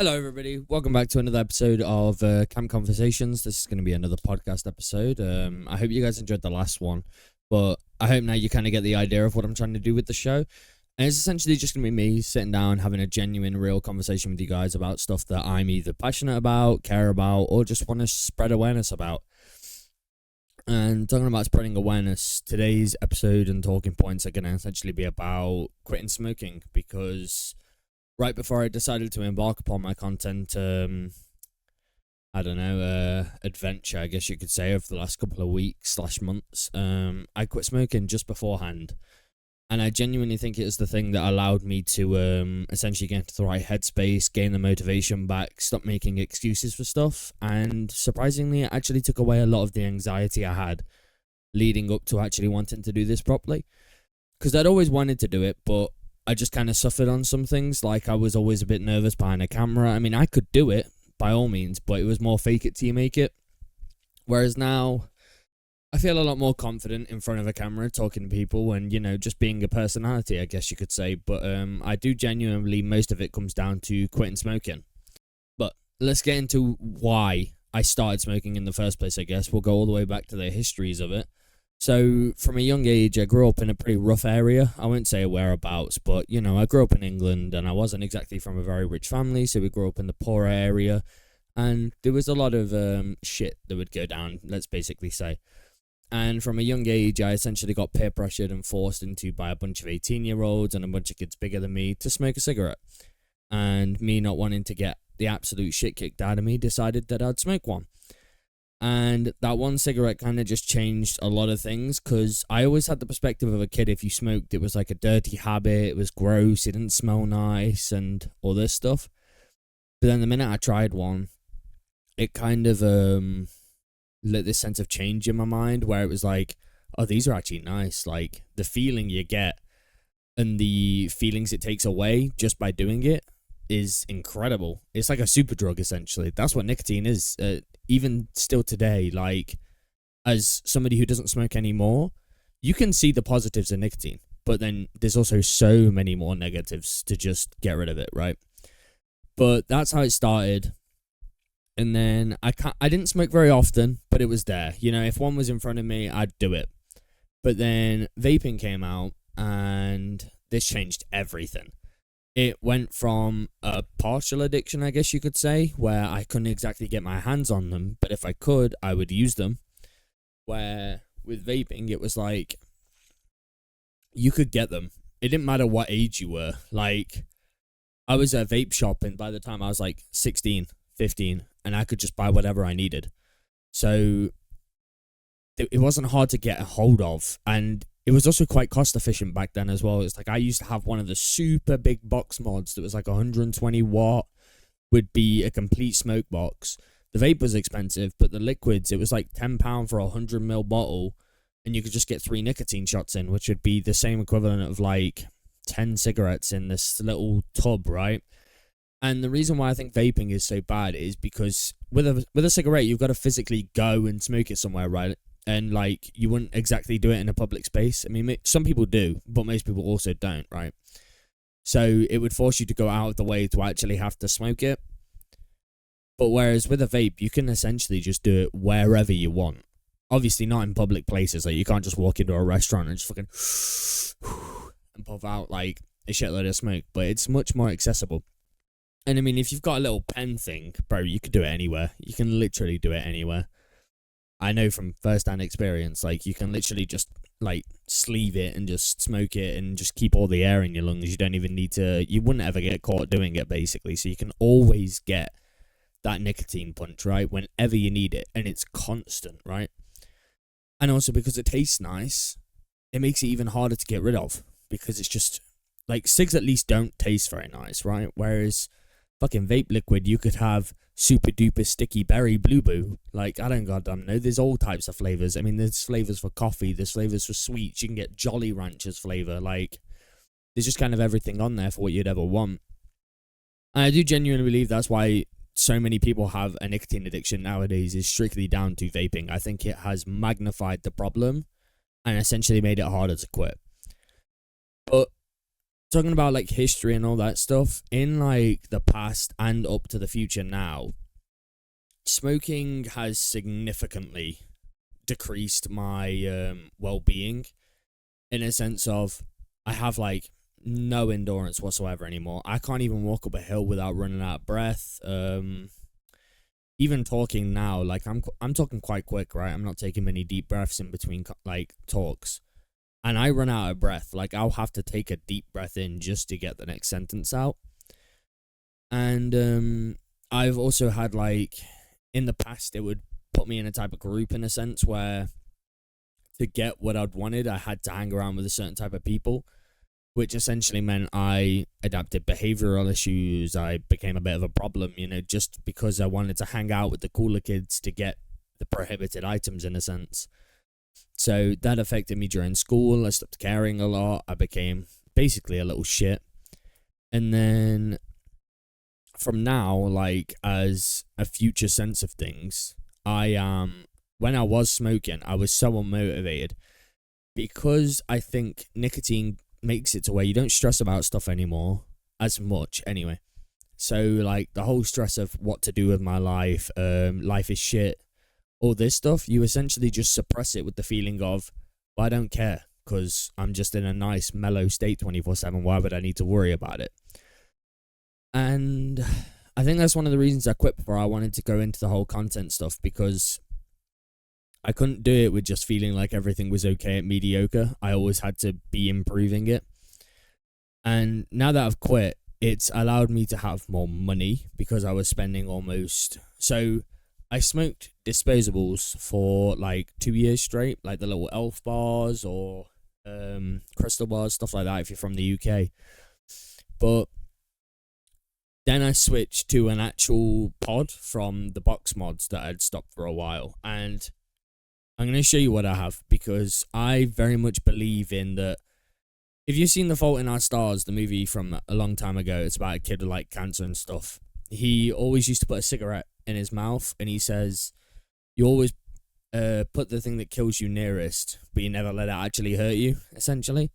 Hello, everybody. Welcome back to another episode of Camp Conversations. This is going to be another podcast episode. I hope you guys enjoyed the last one, but I hope now you kind of get the idea of what I'm trying to do with the show. And it's essentially just going to be me sitting down, having a genuine, real conversation with you guys about stuff that I'm either passionate about, care about, or just want to spread awareness about. And talking about spreading awareness, today's episode and talking points are going to essentially be about quitting smoking, because right before I decided to embark upon my content, adventure, I guess you could say, over the last couple of weeks / months, I quit smoking just beforehand. And I genuinely think it is the thing that allowed me to essentially get into the right headspace, gain the motivation back, stop making excuses for stuff. And surprisingly, it actually took away a lot of the anxiety I had leading up to actually wanting to do this properly. Because I'd always wanted to do it, but I just kind of suffered on some things. Like, I was always a bit nervous behind a camera. I mean, I could do it by all means, but it was more fake it till you make it. Whereas now, I feel a lot more confident in front of a camera talking to people and, just being a personality, I guess you could say. But I do genuinely, most of it comes down to quitting smoking. But let's get into why I started smoking in the first place, I guess. We'll go all the way back to the histories of it. So, from a young age, I grew up in a pretty rough area. I won't say whereabouts, but, I grew up in England, and I wasn't exactly from a very rich family, so we grew up in the poorer area, and there was a lot of shit that would go down, let's basically say. And from a young age, I essentially got peer pressured and forced into by a bunch of 18-year-olds and a bunch of kids bigger than me to smoke a cigarette. And me not wanting to get the absolute shit kicked out of me, decided that I'd smoke one. And that one cigarette kind of just changed a lot of things, because I always had the perspective of a kid. If you smoked, it was like a dirty habit, it was gross, it didn't smell nice, and all this stuff. But then the minute I tried one, it kind of lit this sense of change in my mind, where it was like, oh, these are actually nice. Like, the feeling you get and the feelings it takes away just by doing it is incredible. It's like a super drug, essentially. That's what nicotine is. Even still today, like, as somebody who doesn't smoke anymore, you can see the positives of nicotine, but then there's also so many more negatives to just get rid of it, right? But that's how it started. And then I didn't smoke very often, but it was there. If one was in front of me, I'd do it. But then vaping came out, and this changed everything. It went from a partial addiction, I guess you could say, where I couldn't exactly get my hands on them, but if I could, I would use them. Where with vaping, it was like, you could get them. It didn't matter what age you were. Like, I was at a vape shop, and by the time I was like 16, 15, and I could just buy whatever I needed. So it wasn't hard to get a hold of, and it was also quite cost efficient back then as well. It's like, I used to have one of the super big box mods that was like 120 watt, would be a complete smoke box. The vape was expensive, but the liquids, it was like £10 for a 100ml bottle, and you could just get 3 nicotine shots in, which would be the same equivalent of like 10 cigarettes in this little tub, right? And the reason why I think vaping is so bad is because with a cigarette, you've got to physically go and smoke it somewhere, right? And, like, you wouldn't exactly do it in a public space. I mean, some people do, but most people also don't, right? So it would force you to go out of the way to actually have to smoke it. But whereas with a vape, you can essentially just do it wherever you want. Obviously not in public places. Like, you can't just walk into a restaurant and just fucking and puff out, like, a shitload of smoke. But it's much more accessible. And, I mean, if you've got a little pen thing, bro, you could do it anywhere. You can literally do it anywhere. I know from first-hand experience, like, you can literally just, like, sleeve it and just smoke it and just keep all the air in your lungs. You don't even need to, you wouldn't ever get caught doing it, basically. So you can always get that nicotine punch, right, whenever you need it. And it's constant, right? And also, because it tastes nice, it makes it even harder to get rid of. Because it's just, like, cigs at least don't taste very nice, right? Whereas fucking vape liquid, you could have super duper sticky berry blue boo. Like, I don't goddamn know. There's all types of flavors. I mean, there's flavors for coffee, there's flavors for sweets. You can get Jolly Ranchers flavor. Like, there's just kind of everything on there for what you'd ever want. And I do genuinely believe that's why so many people have a nicotine addiction nowadays, is strictly down to vaping. I think it has magnified the problem and essentially made it harder to quit. But talking about like history and all that stuff, in like the past and up to the future now, smoking has significantly decreased my well-being, in a sense of I have like no endurance whatsoever anymore. I can't even walk up a hill without running out of breath. Even talking now, like I'm talking quite quick, right? I'm not taking many deep breaths in between like talks, and I run out of breath. Like I'll have to take a deep breath in just to get the next sentence out. And I've also had like in the past it would put me in a type of group, in a sense, where to get what I'd wanted, I had to hang around with a certain type of people, which essentially meant I adapted behavioral issues. I became a bit of a problem, just because I wanted to hang out with the cooler kids to get the prohibited items, in a sense. So that affected me during school. I stopped caring a lot. I became basically a little shit. And then from now, like as a future sense of things, when I was smoking, I was so unmotivated because I think nicotine makes it to where you don't stress about stuff anymore as much anyway. So like the whole stress of what to do with my life, life is shit, all this stuff, you essentially just suppress it with the feeling of, well, I don't care because I'm just in a nice mellow state 24/7. Why would I need to worry about it? And I think that's one of the reasons I quit before I wanted to go into the whole content stuff, because I couldn't do it with just feeling like everything was okay at mediocre. I always had to be improving it. And now that I've quit, it's allowed me to have more money because I was spending almost... So I smoked disposables for like 2 years straight, like the little elf bars or crystal bars, stuff like that if you're from the UK. But then I switched to an actual pod from the box mods that I'd stopped for a while. And I'm going to show you what I have, because I very much believe in that. If you've seen The Fault in Our Stars, the movie from a long time ago, it's about a kid with like cancer and stuff. He always used to put a cigarette in his mouth, and he says, you always put the thing that kills you nearest, but you never let it actually hurt you, essentially.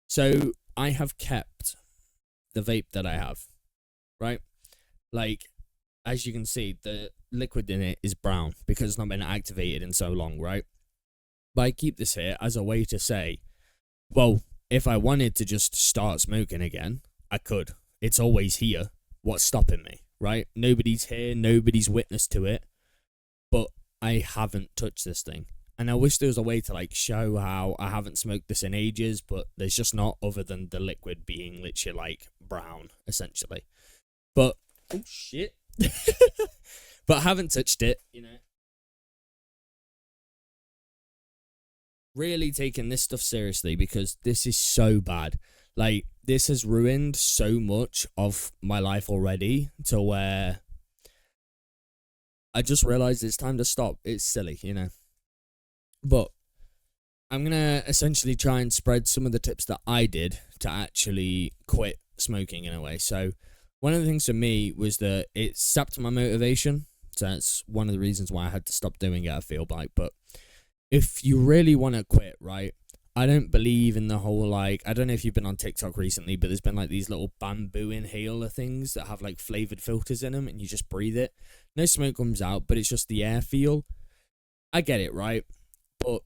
So I have kept the vape that I have, right? Like, as you can see, the liquid in it is brown because it's not been activated in so long, right? But I keep this here as a way to say, well, if I wanted to just start smoking again, I could. It's always here. What's stopping me, right? Nobody's here, nobody's witness to it, but I haven't touched this thing. And I wish there was a way to like show how I haven't smoked this in ages, but there's just not, other than the liquid being literally like brown, essentially. But, oh shit. But I haven't touched it, Really taking this stuff seriously, because this is so bad. Like, this has ruined so much of my life already, to where I just realized it's time to stop. It's silly, But I'm going to essentially try and spread some of the tips that I did to actually quit smoking in a way. So one of the things for me was that it sapped my motivation. So that's one of the reasons why I had to stop doing it, I feel like. But if you really want to quit, right, I don't believe in the whole, like, I don't know if you've been on TikTok recently, but there's been like these little bamboo inhaler things that have like flavored filters in them, and you just breathe it. No smoke comes out, but it's just the air feel. I get it, right? But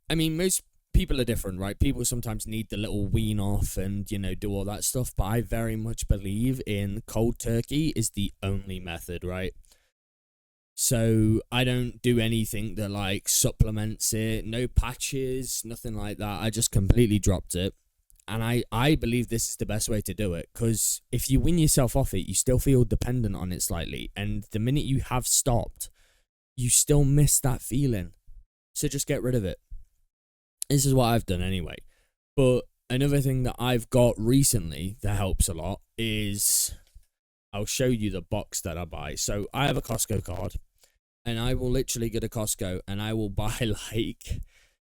I mean, most people are different, right? People sometimes need the little wean off and, do all that stuff. But I very much believe in cold turkey is the only method, right? So I don't do anything that like supplements it. No patches, nothing like that. I just completely dropped it. And I believe this is the best way to do it. Because if you wean yourself off it, you still feel dependent on it slightly. And the minute you have stopped, you still miss that feeling. So just get rid of it. This is what I've done anyway. But another thing that I've got recently that helps a lot is, I'll show you the box that I buy. So I have a Costco card, and I will literally go to Costco and I will buy like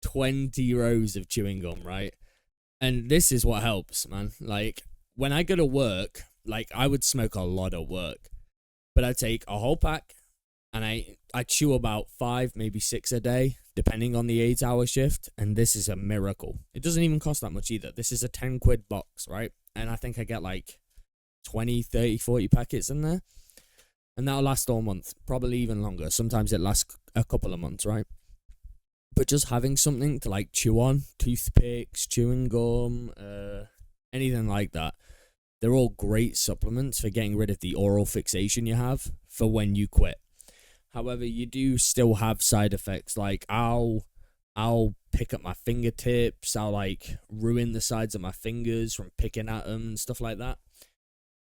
20 rows of chewing gum, right? And this is what helps, man. Like, when I go to work, like, I would smoke a lot at work, but I take a whole pack, and I chew about 5, maybe 6 a day, depending on the 8-hour shift, and this is a miracle. It doesn't even cost that much either. This is a 10 quid box, right? And I think I get like 20, 30, 40 packets in there, and that'll last all month, probably even longer. Sometimes it lasts a couple of months, right? But just having something to like chew on, toothpicks, chewing gum, anything like that, they're all great supplements for getting rid of the oral fixation you have for when you quit. However, you do still have side effects, like I'll pick up my fingertips, I'll like ruin the sides of my fingers from picking at them and stuff like that.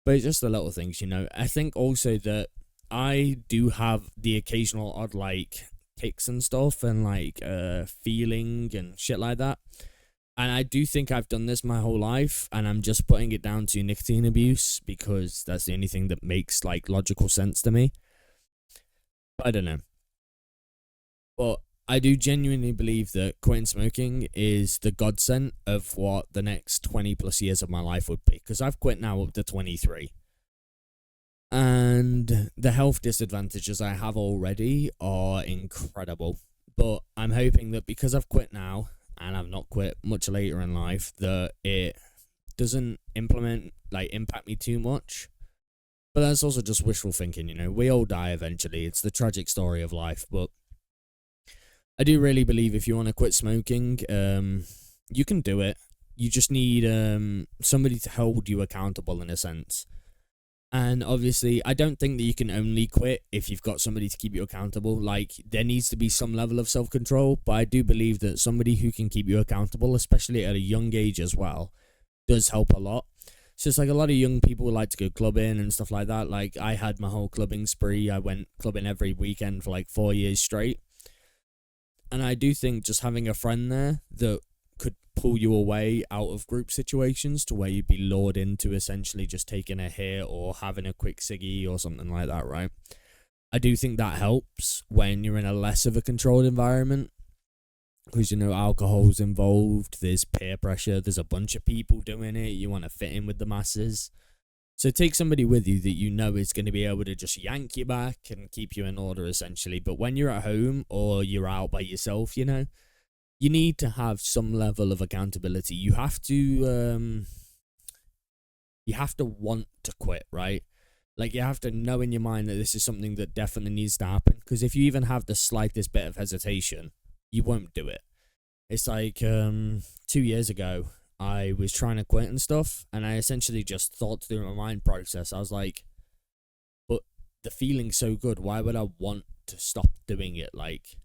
But it's just the little things, you know. I think also that I do have the occasional odd like kicks and stuff and like feeling and shit like that. And I do think I've done this my whole life, and I'm just putting it down to nicotine abuse because that's the only thing that makes like logical sense to me. I don't know. But I do genuinely believe that quitting smoking is the godsend of what the next 20 plus years of my life would be. Because I've quit now up to 23. And the health disadvantages I have already are incredible. But I'm hoping that because I've quit now, and I've not quit much later in life, that it doesn't impact me too much. But that's also just wishful thinking, you know. We all die eventually. It's the tragic story of life. But I do really believe if you want to quit smoking, you can do it. You just need somebody to hold you accountable in a sense. And obviously, I don't think that you can only quit if you've got somebody to keep you accountable. Like, there needs to be some level of self-control. But I do believe that somebody who can keep you accountable, especially at a young age as well, does help a lot. So it's like a lot of young people like to go clubbing and stuff like that. Like, I had my whole clubbing spree. I went clubbing every weekend for like 4 years straight. And I do think just having a friend there that could pull you away out of group situations to where you'd be lured into essentially just taking a hit or having a quick ciggy or something like that, right? I do think that helps when you're in a less of a controlled environment. Because, you know, alcohol's involved, there's peer pressure, there's a bunch of people doing it, you want to fit in with the masses. So take somebody with you that you know is going to be able to just yank you back and keep you in order, essentially. But when you're at home or you're out by yourself, you know, you need to have some level of accountability. You have to want to quit, right? Like, you have to know in your mind that this is something that definitely needs to happen. Because if you even have the slightest bit of hesitation, you won't do it. It's like 2 years ago, I was trying to quit and stuff, and I essentially just thought through my mind process. I was like, but the feeling's so good, why would I want to stop doing it? Like,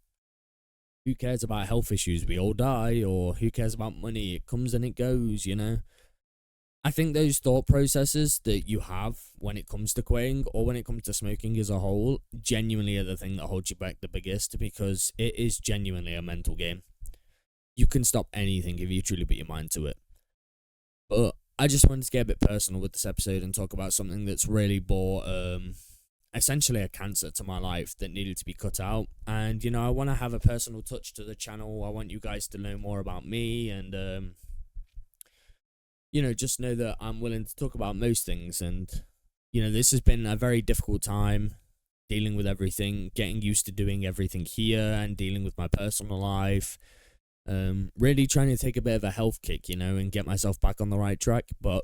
who cares about health issues? We all die. Or who cares about money? It comes and it goes, you know? I think those thought processes that you have when it comes to quitting or when it comes to smoking as a whole genuinely are the thing that holds you back the biggest, because it is genuinely a mental game. You can stop anything if you truly put your mind to it. But I just wanted to get a bit personal with this episode and talk about something that's really brought essentially a cancer to my life that needed to be cut out. And, you know, I want to have a personal touch to the channel. I want you guys to know more about me and you know, just know that I'm willing to talk about most things. And, you know, this has been a very difficult time dealing with everything, getting used to doing everything here and dealing with my personal life. Really trying to take a bit of a health kick, you know, and get myself back on the right track. But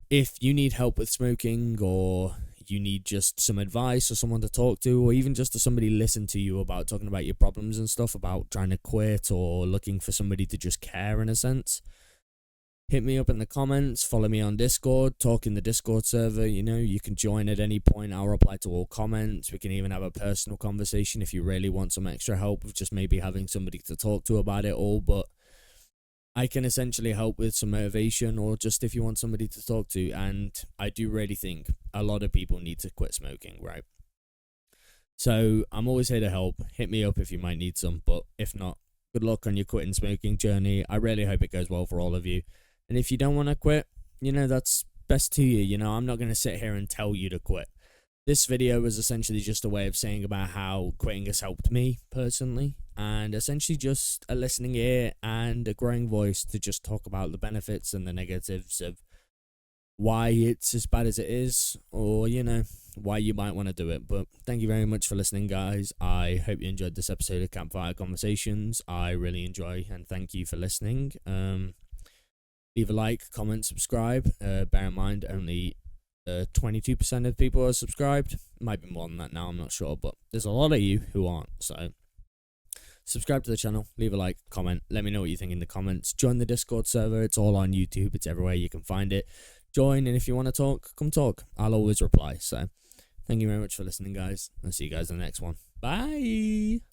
if you need help with smoking, or you need just some advice or someone to talk to, or even just to somebody listen to you about talking about your problems and stuff, about trying to quit or looking for somebody to just care in a sense, hit me up in the comments, follow me on Discord, talk in the Discord server. You know, you can join at any point. I'll reply to all comments. We can even have a personal conversation if you really want some extra help with just maybe having somebody to talk to about it all. But I can essentially help with some motivation, or just if you want somebody to talk to. And I do really think a lot of people need to quit smoking, right? So I'm always here to help. Hit me up if you might need some. But if not, good luck on your quitting smoking journey. I really hope it goes well for all of you. And if you don't want to quit, you know, that's best to you. You know, I'm not going to sit here and tell you to quit. This video was essentially just a way of saying about how quitting has helped me personally, and essentially just a listening ear and a growing voice to just talk about the benefits and the negatives of why it's as bad as it is, or why you might want to do it. But thank you very much for listening, guys. I hope you enjoyed this episode of Campfire Conversations. I really enjoy and thank you for listening. Leave a like, comment, subscribe. Bear in mind, only 22% of people are subscribed. Might be more than that now, I'm not sure, but there's a lot of you who aren't. So subscribe to the channel, leave a like, comment, let me know what you think in the comments. Join the Discord server, it's all on YouTube, it's everywhere you can find it. Join, and if you want to talk, come talk. I'll always reply. So thank you very much for listening, guys. I'll see you guys in the next one. Bye.